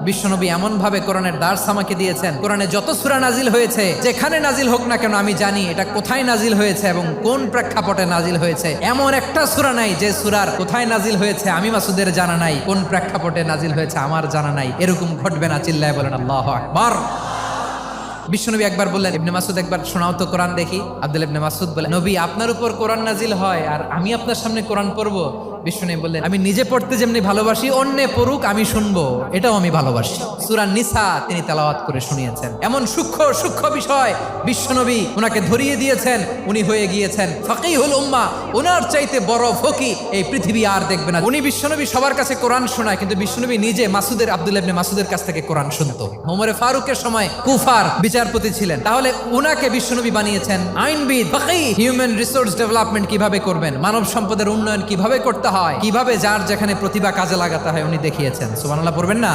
বিশ্বনবী এমন ভাবে কোরআনের দার্স আমাকে দিয়েছেন, কোরআনে যত সূরা নাজিল হয়েছে, যেখানে নাজিল হোক না কেন আমি জানি এটা কোথায় নাজিল হয়েছে এবং কোন প্রেক্ষাপটে নাজিল হয়েছে। এমন একটা সূরা নাই যে সূরার কোথায় নাজিল হয়েছে আমি মাসুদের জানা নাই, কোন প্রেক্ষাপটে নাজিল হয়েছে আমার জানা নাই। এরকম ঘটবে না, চিল্লায় বলেন আল্লাহু আকবার। বিশ্বনবী একবার বললেন, ইবনে মাসুদ একবার শোনাও তো কোরআন দেখি। আব্দুল্লাহ ইবনে মাসুদ বলেন, নবী আপনার উপর কোরআন নাজিল হয় আর আমি আপনার সামনে কোরআন পড়বো? বিশ্বনবী বললেন, আমি নিজে পড়তে যেমনি ভালোবাসি, অন্যে পড়ুক আমি শুনবো, এটাও আমি ভালোবাসি। সূরা নিসা তিনি তেলাওয়াত করে শুনিয়েছেন। এমন সূক্ষ্ম সূক্ষ্ম বিষয় বিশ্বনবী ওনাকে ধরিয়ে দিয়েছেন, উনি হয়ে গিয়েছেন ফাকিহুল উম্মাহ। ওনার চাইতে বড় ফকি এই পৃথিবী আর দেখবে না। উনি বিশ্বনবী সবার কাছে কোরআন শোনায়, কিন্তু বিশ্বনবী নিজে মাসুদের, আব্দুল্লাহ ইবনে মাসুদের কাছ থেকে কোরআন শুনতো। ওমরে ফারুকের সময় কুফার বিচারপতি ছিলেন, তাহলে উনাকে বিশ্বনবী বানিয়েছেন আইনবিদ, ফাকিহ। হিউম্যান রিসোর্স ডেভেলপমেন্ট কিভাবে করবেন, মানব সম্পদের উন্নয়ন কিভাবে করতে হয়, কিভাবে যার যেখানে প্রতিভা কাজে লাগাতে হয় উনি দেখিয়েছেন। সুবহানাল্লাহ পড়বেন না?